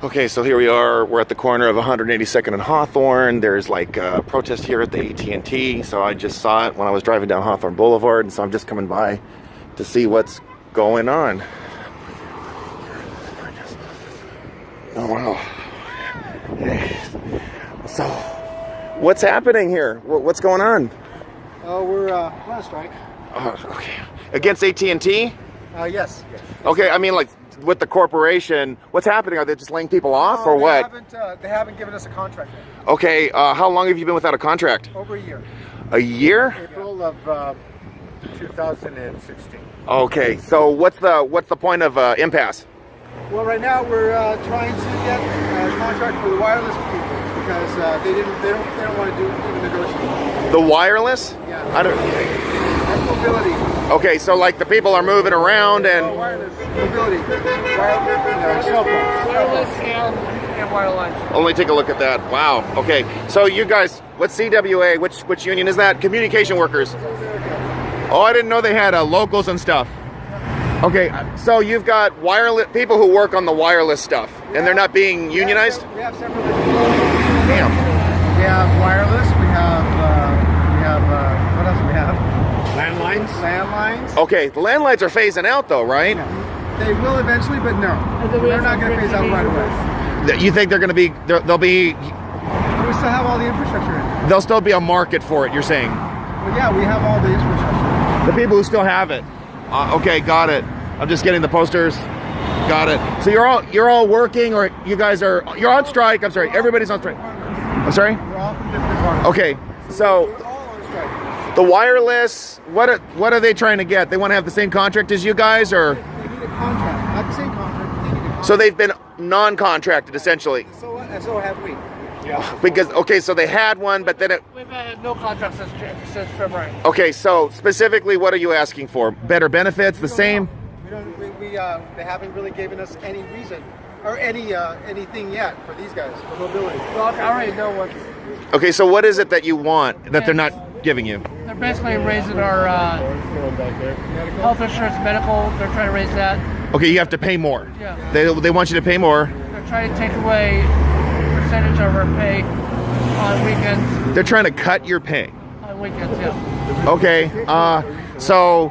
Okay, so here we are. We're at the corner of 182nd and Hawthorne. There's like a protest here at the AT&T. So I just saw it when I was driving down Hawthorne Boulevard. And so I'm just coming by to see what's going on. Oh, wow. So, what's happening here? What's going on? Oh, we're on a strike. Oh, okay. Against AT&T? Yes. Okay, I mean, like, with the corporation, what's happening? Are they just laying people off, or what? They haven't given us a contract yet. Okay, how long have you been without a contract? Over a year. A year? April of 2016. Okay, so what's the point of impasse? Well, right now we're trying to get a contract for the wireless people because they don't want to do even negotiate. The wireless? Yeah. I don't. That's mobility. Okay, so like the people are moving around and. Wireless mobility. Cell phones. Wireless and wireless. Only take a look at that. Wow. Okay, so you guys, what's CWA? Which union is that? Communication workers. Oh, I didn't know they had locals and stuff. Okay, so you've got wireless people who work on the wireless stuff, and they're not being unionized? We have several. Damn. We have wireless. We have what else do we have? Landlines. Landlines. Okay, the landlines are phasing out though, right? They will eventually, but no. They're not going to phase out right away. You think they'll be We still have all the infrastructure in. there'll still be a market for it, you're saying? Well, yeah, we have all the infrastructure. The people who still have it. Okay, got it. I'm just getting the posters. Got it. So you're all working, or you're on strike. I'm sorry. Everybody's on strike. I'm sorry. We're all from different departments. Okay. So We're all on strike. the wireless, what are they trying to get? They want to have the same contract as you guys, or They need a contract, not the same contract. But they need a contract. so they've been non-contracted essentially? So what? And so have we. Because okay, so they had one, but then We've had no contract since February. okay. So specifically, what are you asking for? Better benefits, the same? They haven't really given us any reason or anything yet for these guys for mobility. Well, I already know what Okay, so what is it that you want that they're not giving you? they're basically raising our health insurance, medical. They're trying to raise that. Okay, you have to pay more. Yeah. They want you to pay more. They're trying to take away a percentage of our pay on weekends. They're trying to cut your pay. On weekends, yeah. Okay, so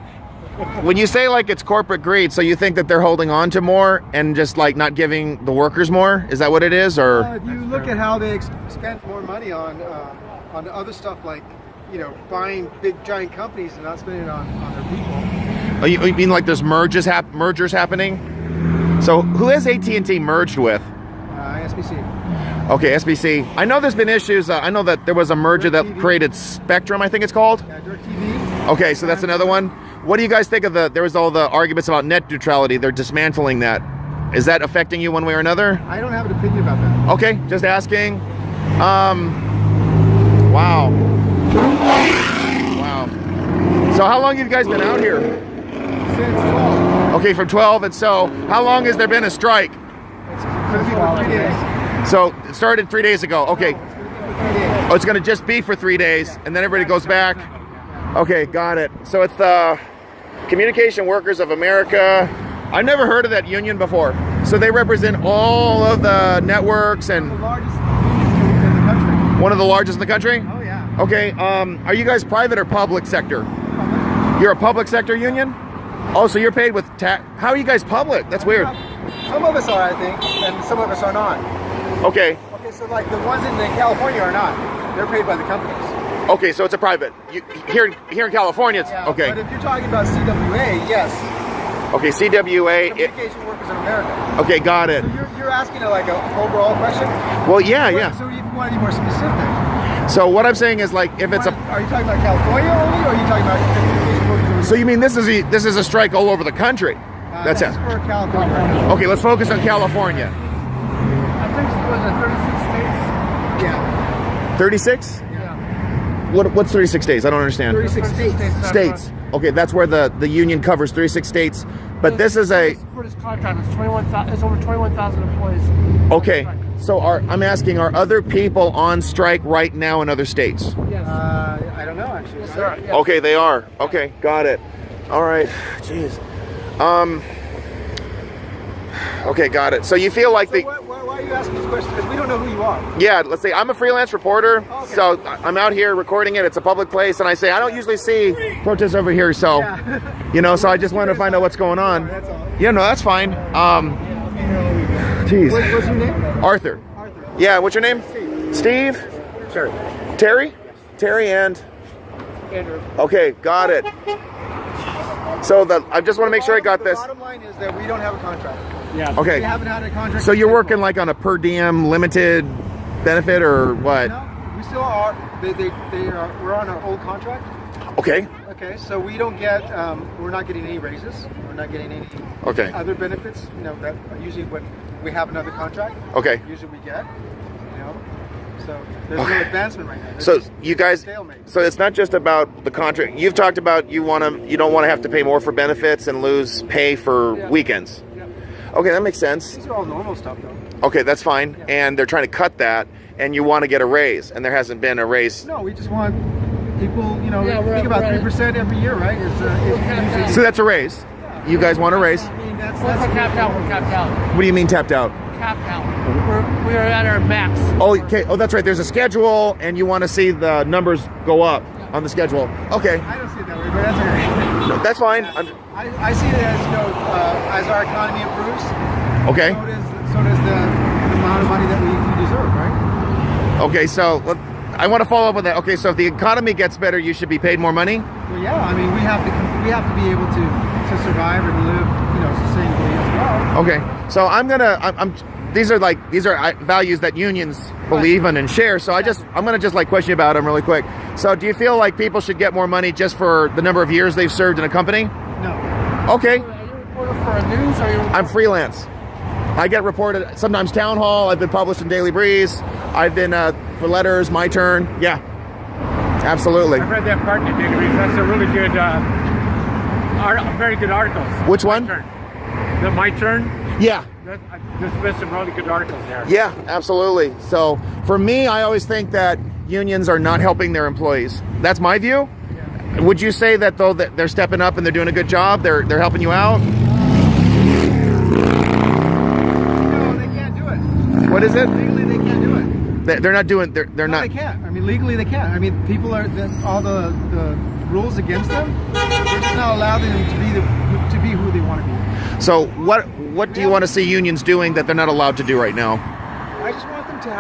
when you say like it's corporate greed, so you think that they're holding on to more and just like not giving the workers more? Is that what it is, or? If you look at how they spent more money on other stuff like buying big giant companies and not spending it on their people. Oh, you mean like there's mergers happening? So who has AT&T merged with? SBC. Okay, SBC. I know there's been issues. I know that there was a merger that created Spectrum, I think it's called. Yeah, DirecTV. Okay, so that's another one. What do you guys think of there was all the arguments about net neutrality. They're dismantling that. Is that affecting you one way or another? I don't have an opinion about that. Okay, just asking. Wow. Wow. So how long have you guys been out here? Since 12. Okay, from 12. And so how long has there been a strike? It's going to be for 3 days. So it started 3 days ago. Okay. It's going to be for 3 days. Oh, it's going to just be for 3 days, and then everybody goes back. Okay, got it. So it's the Communication Workers of America. I've never heard of that union before. So they represent all of the networks and The largest union in the country. one of the largest in the country? Oh, yeah. Okay, are you guys private or public sector? You're a public sector union? Oh, so you're paid with tax. How are you guys public? That's weird. Some of us are, I think, and some of us are not. Okay. Okay, so like the ones in California are not. They're paid by the companies. Okay, so it's a private. Here in California, it's Yeah, okay. But if you're talking about CWA, yes. Okay, CWA. Communication Workers in America. Okay, got it. So you're asking like an overall question? Well, yeah. So if you want to be more specific. So what I'm saying is like if it's a. Are you talking about California only, or are you talking about Communication Workers? So you mean this is a strike all over the country? That's This it. is for California right now. Okay, let's focus on California. I think it was at 36 states. Yeah. 36? Yeah. What's 36 days? I don't understand. 36 states. States. Okay, that's where the union covers 36 states. But this is a For this contract, it's 21,000. It's over 21,000 employees. okay. So I'm asking, are other people on strike right now in other states? Yes. I don't know actually. Yes, sir. Yes. Okay, they are. Okay, got it. All right. Jeez. Okay, got it. So you feel like So why are you asking these questions? Because we don't know who you are. Yeah, let's say I'm a freelance reporter, Okay. so I'm out here recording it. It's a public place, and I say I don't usually see protests over here, so you know. So I just wanted to find out what's going on. That's all. Yeah, no, that's fine. Geez, What's your name? Arthur. Arthur. Yeah, what's your name? Steve. Sure. Terry. Terry and. Andrew. Okay, got it. So I just want to make sure I got this. The bottom line is that we don't have a contract. Yeah. Okay. We haven't had a contract. So you're working like on a per diem limited benefit or what? No, we still are. We're on our old contract. Okay. Okay, so we don't get. We're not getting any raises. We're not getting any Okay. other benefits. You know, that are usually when we have another contract. Okay. Usually we get. You know, so there's no advancement right now. There's So just you guys, stalemate. so it's not just about the contract. You've talked about you don't want to have to pay more for benefits and lose pay for weekends. Yeah. Okay, that makes sense. These are all normal stuff, though. Okay, that's fine. And they're trying to cut that, and you want to get a raise, and there hasn't been a raise. No, we just want equal. You know, Yeah, think about 3% every year, right? It's usually. So that's a raise. You guys want a raise? I mean, We're capped out. We're capped out. What do you mean tapped out? Capped out. We're at our max. Oh, okay. Oh, that's right. There's a schedule, and you want to see the numbers go up on the schedule. Okay, I don't see it that way, but that's okay. no, that's fine. I see it as, you know, as our economy improves, Okay. so does the amount of money that we deserve, right? Okay, so I want to follow up with that. Okay, so if the economy gets better, you should be paid more money. Well, yeah. I mean, we have to be able to survive and live, you know, sustainably as well. Okay, so I'm these are values that unions believe in and share. So I'm gonna just like question you about them really quick. So do you feel like people should get more money just for the number of years they've served in a company? No. Okay, Are you a reporter for a news or are you? I'm freelance. I get reported sometimes town hall. I've been published in Daily Breeze. I've been for letters. My turn. Yeah, absolutely. I've read that part in the Daily Breeze. That's a really good, very good articles. Which one? My Turn. Yeah. There's been some really good articles there. Yeah, absolutely. So for me, I always think that unions are not helping their employees. That's my view. Yeah. Would you say that though that they're stepping up and they're doing a good job? They're helping you out? No, they can't do it. What is it? Legally, they can't do it. They're not doing. They're No, not. they can't. I mean, legally, they can't. I mean, people are all the rules against them. They're just not allowing them to be who they want to be. So what do you want to see unions doing that they're not allowed to do right now? I just want them to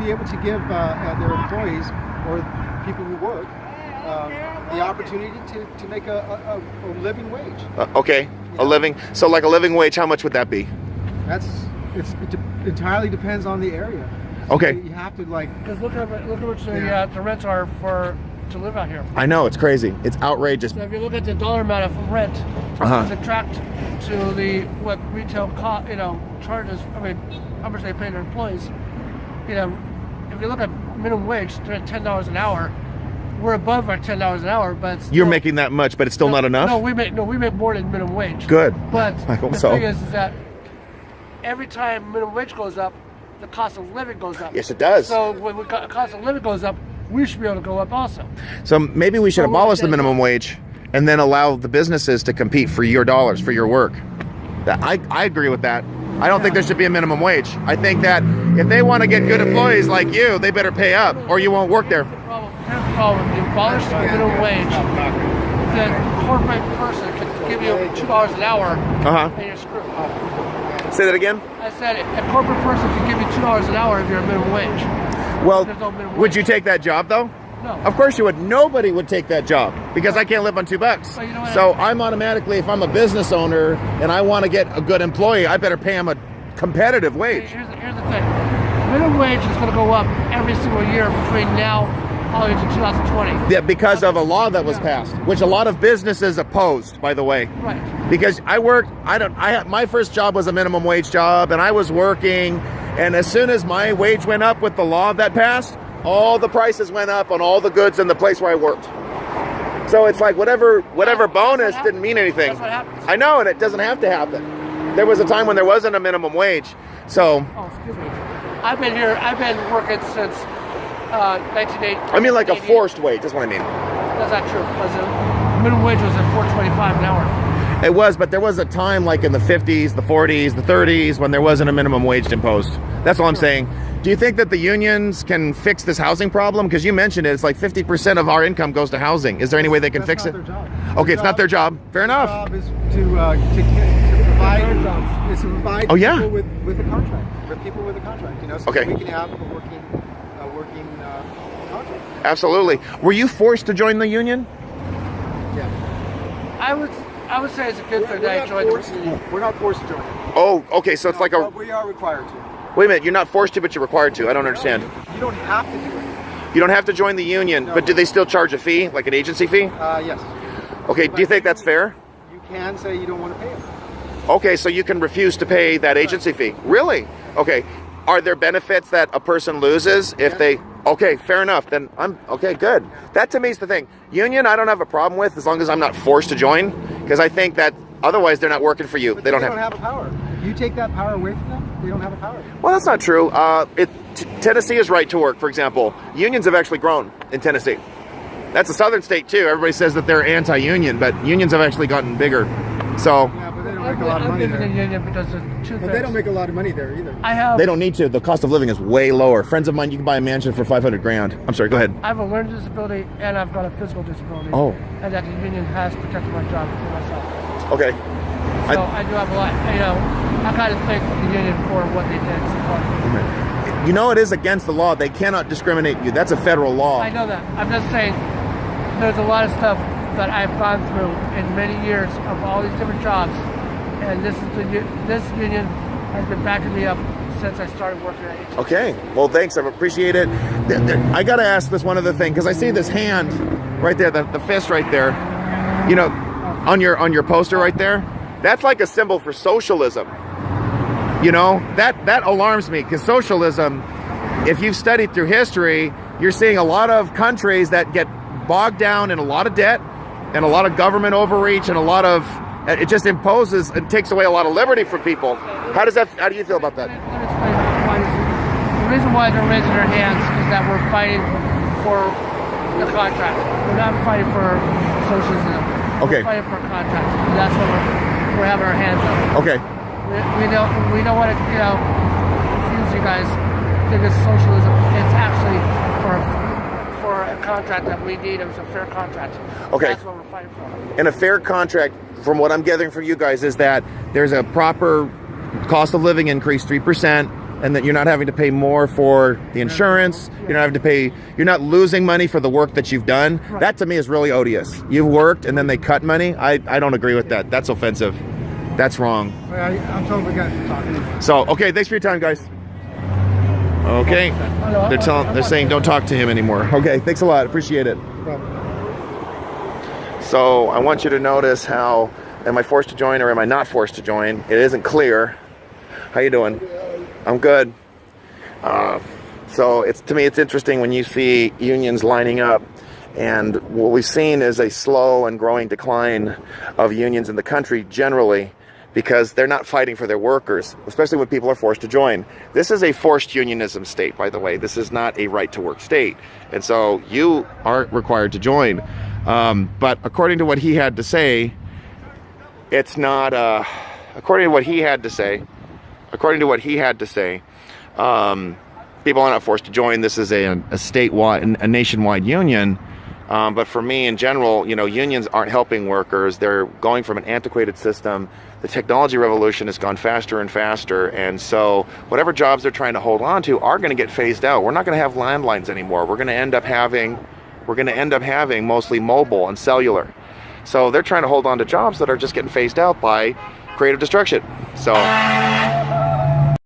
be able to give their employees or people who work the opportunity to make a living wage. Okay, a living. So like a living wage, how much would that be? It entirely depends on the area. Okay. You have to like. Because look at what the rents are to live out here. I know, it's crazy. It's outrageous. So if you look at the dollar amount of rent, subtract to what retail charges. I mean, how much they pay their employees. You know, if you look at minimum wage, they're at $10 an hour. We're above our $10 an hour, but it's You're making that much, but it's still not enough. No, we make more than minimum wage. Good. But I hope the so. thing is that every time minimum wage goes up, the cost of living goes up. Yes, it does. So when the cost of living goes up, we should be able to go up also. So maybe we should Well, abolish the then- minimum wage and then allow the businesses to compete for your dollars, for your work. I agree with that. I don't think there should be a minimum wage. I think that if they want to get good employees like you, they better pay up or you won't work there. Here's the problem. If you abolish the minimum wage, then a corporate person can give you $2 an hour and you're screwed. Say that again? I said a corporate person can give you $2 an hour if you're a minimum wage. Well, There's no minimum would wage. you take that job though? No. Of course you would. Nobody would take that job because I can't live on $2. Well, you know what? So I'm automatically, if I'm a business owner and I want to get a good employee, I better pay him a competitive wage. Here's the thing. Minimum wage is going to go up every single year between now all the way to 2020. Yeah, because of a law that was passed, which a lot of businesses opposed, by the way. Right. Because my first job was a minimum wage job and I was working, and as soon as my wage went up with the law that passed, all the prices went up on all the goods in the place where I worked. So it's like whatever bonus didn't mean anything. That's what happens. I know, and it doesn't have to happen. There was a time when there wasn't a minimum wage. So Oh, excuse me. I've been working since 1980. I mean like a forced wage, that's what I mean. That's not true. Because the minimum wage was at $4.25 an hour. It was, but there was a time like in the 50s, the 40s, the 30s when there wasn't a minimum wage imposed. That's all I'm saying. Do you think that the unions can fix this housing problem? Because you mentioned it, it's like 50% of our income goes to housing. Is there any way they can fix it? That's not their job. Okay, it's not their job. Fair enough. Their job is to provide, is to provide Oh, yeah? people with a contract, with people with a contract, you know, so Okay. that we can have a working contract. Absolutely. Were you forced to join the union? Yeah. I would say it's a good thing that I joined the union. We're not forced to join it. Oh, okay, so it's like a... But we are required to. Wait a minute, you're not forced to, but you're required to. I don't understand. You don't have to do it. You don't have to join the union, No. but do they still charge a fee, like an agency fee? Yes. Okay, do you think that's fair? You can say you don't want to pay it. Okay, so you can refuse to pay that agency fee. Really? Okay. Are there benefits that a person loses if they... Okay, fair enough. Then I'm... Okay, good. That to me is the thing. Union, I don't have a problem with as long as I'm not forced to join, because I think that otherwise they're not working for you. But They don't have have... a power. If you take that power away from them, they don't have a power. Well, that's not true. Tennessee is right to work, for example. Unions have actually grown in Tennessee. That's a southern state, too. Everybody says that they're anti-union, but unions have actually gotten bigger. So... Yeah, but they don't make a lot of money I'm in the there. union because of two But things. they don't make a lot of money there either. I have. They don't need to. The cost of living is way lower. Friends of mine, you can buy a mansion for $500,000. I'm sorry, go ahead. I have a learning disability and I've got a physical disability. Oh. And that the union has protected my job for myself. Okay. So I do have a lot, you know, I kind of thank the union for what they did so far. You know it is against the law. They cannot discriminate you. That's a federal law. I know that. I'm just saying there's a lot of stuff that I've gone through in many years of all these different jobs. And this union has been backing me up since I started working at AT&T. Okay. Well, thanks. I appreciate it. I got to ask this one other thing because I see this hand right there, the fist right there. You know, on your poster right there. That's like a symbol for socialism. You know, that alarms me because socialism, if you've studied through history, you're seeing a lot of countries that get bogged down in a lot of debt and a lot of government overreach and a lot of, it just imposes and takes away a lot of liberty from people. How do you feel about that? Let me explain why the reason why they're raising their hands is that we're fighting for the contract. We're not fighting for socialism. Okay. We're fighting for a contract. And that's what we're having our hands up. Okay. We don't want to, you know, confuse you guys. Think it's socialism. It's actually for a contract that we need. It was a fair contract. Okay. That's what we're fighting for. And a fair contract, from what I'm gathering from you guys, is that there's a proper cost of living increase, 3%, and that you're not having to pay more for the insurance. You're not having to pay. You're not losing money for the work that you've done. Right. That to me is really odious. You've worked and then they cut money. I don't agree with that. That's offensive. That's wrong. I'm telling the guys to talk anyway. So, okay, thanks for your time, guys. Okay, they're saying don't talk to him anymore. Okay, thanks a lot. Appreciate it. So I want you to notice how, am I forced to join or am I not forced to join? It isn't clear. How you doing? I'm good. So to me it's interesting when you see unions lining up, and what we've seen is a slow and growing decline of unions in the country generally, because they're not fighting for their workers, especially when people are forced to join. This is a forced unionism state, by the way. This is not a right-to-work state. And so you aren't required to join. But according to what he had to say, it's not, according to what he had to say, people are not forced to join. This is a statewide, a nationwide union. But for me in general, you know, unions aren't helping workers. They're going from an antiquated system. The technology revolution has gone faster and faster. And so whatever jobs they're trying to hold on to are going to get phased out. We're not going to have landlines anymore. We're going to end up having mostly mobile and cellular. So they're trying to hold on to jobs that are just getting phased out by creative destruction. So